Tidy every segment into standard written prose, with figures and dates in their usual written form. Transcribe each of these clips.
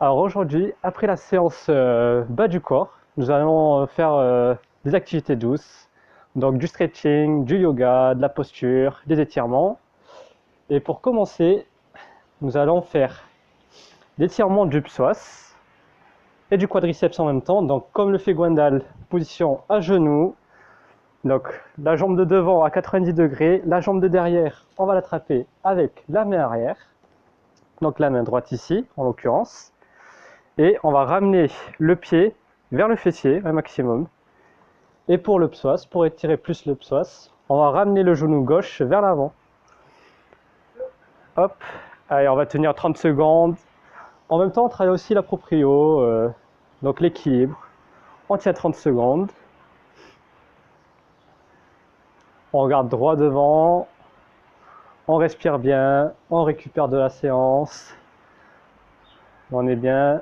Alors aujourd'hui, après la séance bas du corps, nous allons faire des activités douces, donc du stretching, du yoga, de la posture, des étirements. Et pour commencer, nous allons faire l'étirement du psoas et du quadriceps en même temps. Donc comme le fait Gwendal, position à genoux. Donc la jambe de devant à 90 degrés, la jambe de derrière, on va l'attraper avec la main arrière. Donc la main droite ici, en l'occurrence. Et on va ramener le pied vers le fessier un maximum. Et pour le psoas, pour étirer plus le psoas, on va ramener le genou gauche vers l'avant. Hop, allez, on va tenir 30 secondes. En même temps, on travaille aussi la proprio, donc l'équilibre. On tient 30 secondes. On regarde droit devant. On respire bien. On récupère de la séance. On est bien.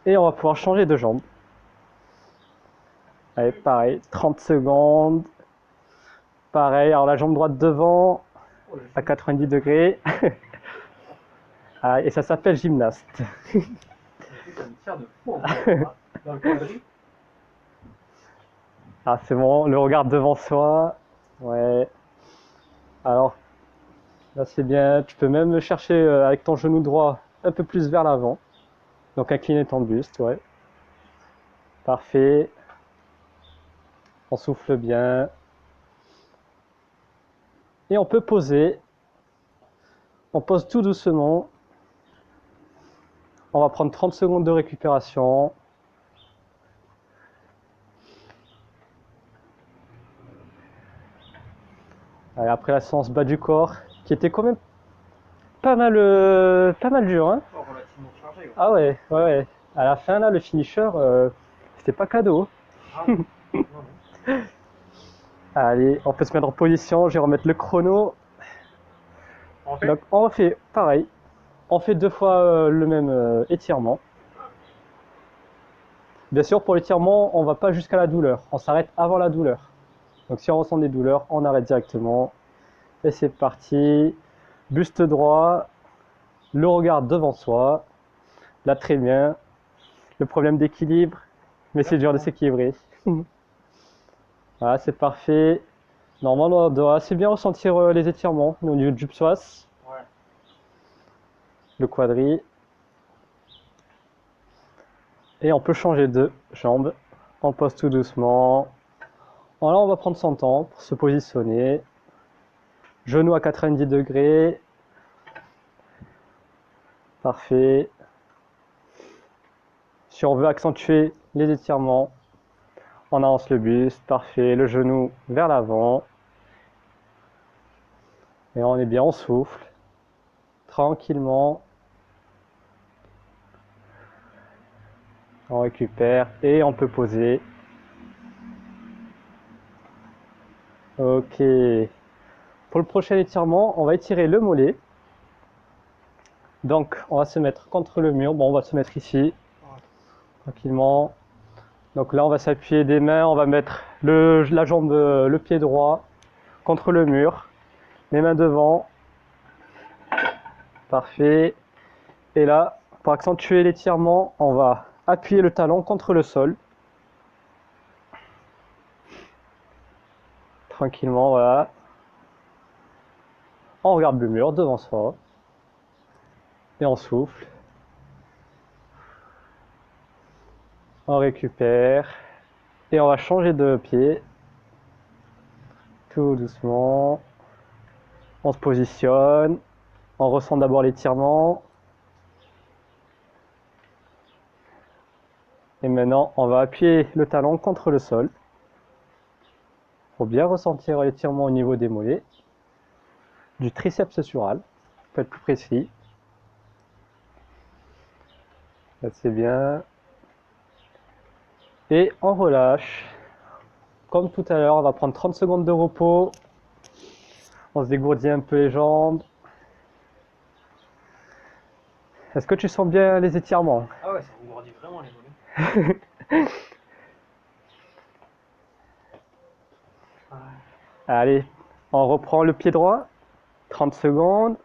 Et on va pouvoir changer de jambe. Allez, pareil, 30 secondes. Pareil, alors la jambe droite devant à 90 degrés. Ah, et ça s'appelle gymnaste. Ça me tire de fou en fait, hein, dans le quadri. Ah, c'est bon, le regard devant soi. Ouais. Alors, là c'est bien. Tu peux même chercher avec ton genou droit un peu plus vers l'avant. Donc incliner ton buste, ouais. Parfait. On souffle bien. Et on peut poser. On pose tout doucement. On va prendre 30 secondes de récupération. Allez, après la séance bas du corps, qui était quand même pas mal dur, hein. Oh, relativement chargé. Ouais. Ah ouais, ouais, ouais. À la fin, là, le finisher, c'était pas cadeau. Ah non, non, non. Allez, on peut se mettre en position, je vais remettre le chrono. En fait, Donc on refait pareil, on fait deux fois le même étirement. Bien sûr, pour l'étirement, on va pas jusqu'à la douleur, on s'arrête avant la douleur. Donc si on ressent des douleurs, on arrête directement. Et c'est parti. Buste droit, le regard devant soi. Là très bien. Le problème d'équilibre, mais c'est dur de s'équilibrer. Voilà, c'est parfait. Normalement, on doit assez bien ressentir les étirements au niveau du psoas, ouais. le quadri. Et on peut changer de jambe. On pose tout doucement. Alors là, on va prendre son temps pour se positionner. Genou à 90 degrés. Parfait. Si on veut accentuer les étirements, on avance le buste. Parfait. Le genou vers l'avant. Et on est bien, on souffle. Tranquillement. On récupère et on peut poser. Ok. Pour le prochain étirement, on va étirer le mollet. Donc, on va se mettre contre le mur. Bon, on va se mettre ici, tranquillement. Donc là, on va s'appuyer des mains. On va mettre la jambe, le pied droit contre le mur. Les mains devant. Parfait. Et là, pour accentuer l'étirement, on va appuyer le talon contre le sol. Tranquillement, voilà. On regarde le mur devant soi. Et on souffle. On récupère. Et on va changer de pied. Tout doucement. On se positionne. On ressent d'abord l'étirement. Et maintenant, on va appuyer le talon contre le sol. Pour bien ressentir l'étirement au niveau des mollets. Du triceps sural, pour être plus précis. Là, c'est bien. Et on relâche. Comme tout à l'heure, on va prendre 30 secondes de repos. On se dégourdit un peu les jambes. Est-ce que tu sens bien les étirements? Ah ouais, ça engourdit vraiment les mollets. Allez, on reprend le pied droit. 30 secondes.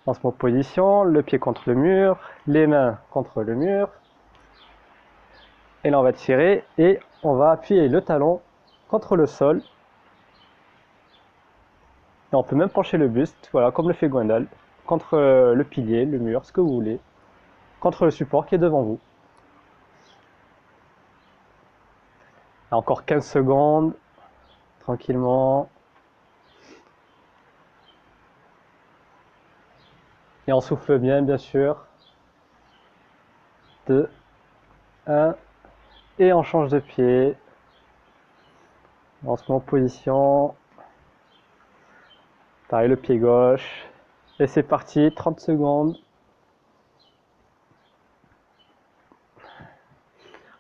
On se met en position, le pied contre le mur, les mains contre le mur. Et là on va tirer et on va appuyer le talon contre le sol. Et on peut même pencher le buste, voilà, comme le fait Gwendal, contre le pilier, le mur, ce que vous voulez, contre le support qui est devant vous. Encore 15 secondes, tranquillement. Et on souffle bien sûr. 2, 1, et on change de pied. On se met en position. Pareil, le pied gauche. Et c'est parti, 30 secondes.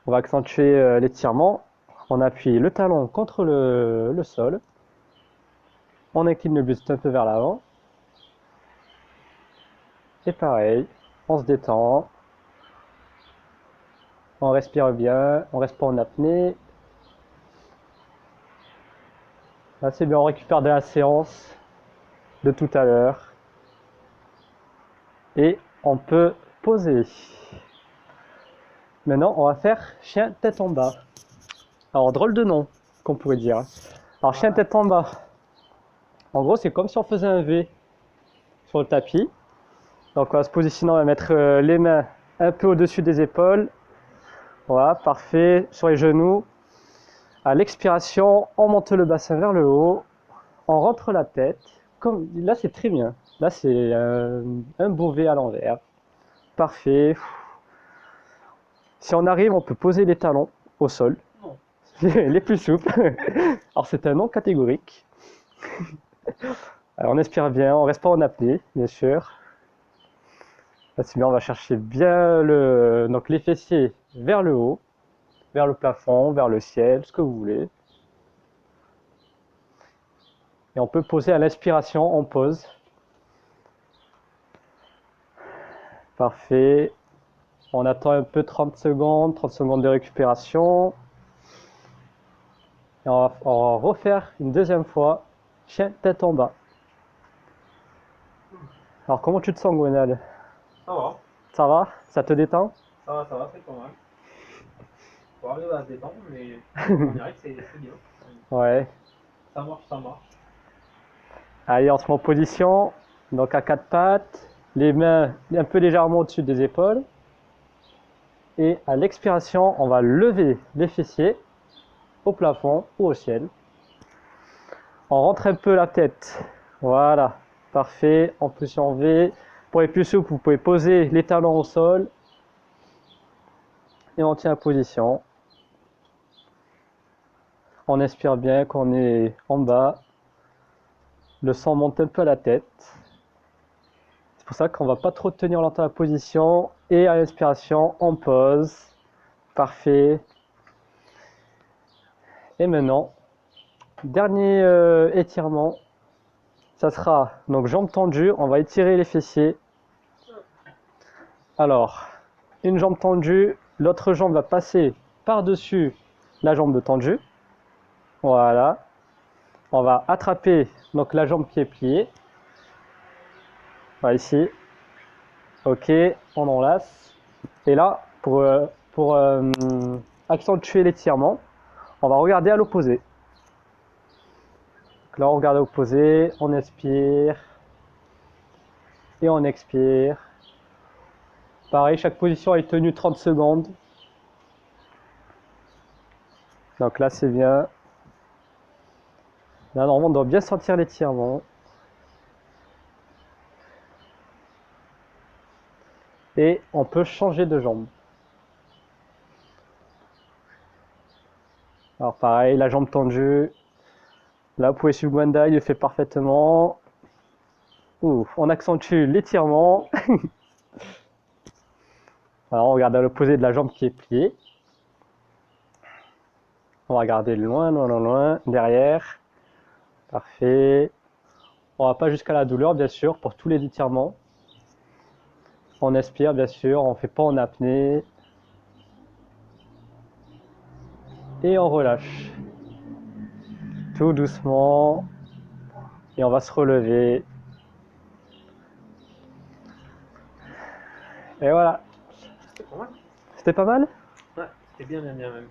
On va accentuer l'étirement. On appuie le talon contre le sol. On incline le buste un peu vers l'avant. Et pareil, on se détend. On respire bien, on reste pas en apnée. Là c'est bien, on récupère de la séance de tout à l'heure. Et on peut poser. Maintenant, on va faire chien tête en bas. Alors, drôle de nom, qu'on pourrait dire. Alors, chien tête en bas. En gros, c'est comme si on faisait un V sur le tapis. Donc, on va se positionner, on va mettre les mains un peu au-dessus des épaules. Voilà, parfait. Sur les genoux. À l'expiration, on monte le bassin vers le haut. On rentre la tête. Comme, là, c'est très bien. Là, c'est un beau V à l'envers. Parfait. Si on arrive, on peut poser les talons au sol. Non. Les plus souples. Alors, c'est un non catégorique. Alors, on inspire bien, on reste pas en apnée, bien sûr. Là, c'est bien, on va chercher bien donc les fessiers vers le haut, vers le plafond, vers le ciel, ce que vous voulez. Et on peut poser à l'inspiration, on pose. Parfait. On attend un peu 30 secondes de récupération. Et on va refaire une deuxième fois, chien tête en bas. Alors, comment tu te sens, Gwenal? Ça va. Ça va? Ça te détend? Ça va, c'est pas mal. Faut arriver à se détendre, mais on dirait que c'est bien. Ouais. Ça marche. Allez, on se met en position, donc à quatre pattes, les mains un peu légèrement au-dessus des épaules. Et à l'expiration, on va lever les fessiers au plafond ou au ciel. On rentre un peu la tête. Voilà, parfait. En position V. Pour les plus souples, vous pouvez poser les talons au sol. Et on tient la position. On inspire bien quand on est en bas. Le sang monte un peu à la tête. C'est pour ça qu'on ne va pas trop tenir longtemps la position. Et à l'inspiration, on pose. Parfait. Et maintenant, dernier étirement. Ça sera donc jambes tendues. On va étirer les fessiers. Alors, une jambe tendue. L'autre jambe va passer par-dessus la jambe tendue. Voilà. On va attraper donc la jambe qui est pliée. Voilà, ici. Ok, on enlace. Et là, pour accentuer l'étirement, on va regarder à l'opposé. Là, on regarde à l'opposé, on inspire et on expire. Pareil, chaque position est tenue 30 secondes. Donc là, c'est bien. Là, normalement, on doit bien sentir l'étirement. Et on peut changer de jambe. Alors pareil, la jambe tendue. Là, vous pouvez suivre Gwenda, il le fait parfaitement. Ouf, on accentue l'étirement. Alors, on regarde à l'opposé de la jambe qui est pliée. On va regarder loin, derrière. Parfait. On va pas jusqu'à la douleur, bien sûr, pour tous les étirements. On inspire, bien sûr, on ne fait pas en apnée. Et on relâche. Tout doucement. Et on va se relever. Et voilà. C'était pas mal. C'était pas mal? Ouais, c'était bien même.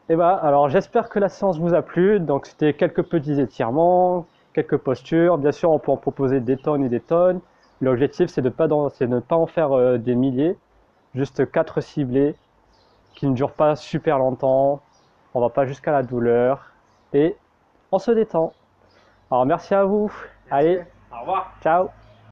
Et bah, alors j'espère que la séance vous a plu. Donc c'était quelques petits étirements, quelques postures. Bien sûr, on peut en proposer des tonnes et des tonnes. L'objectif, c'est de ne pas en faire des milliers, juste 4 ciblés qui ne durent pas super longtemps. On va pas jusqu'à la douleur et on se détend. Alors merci à vous. Merci. Allez, Au revoir. ciao.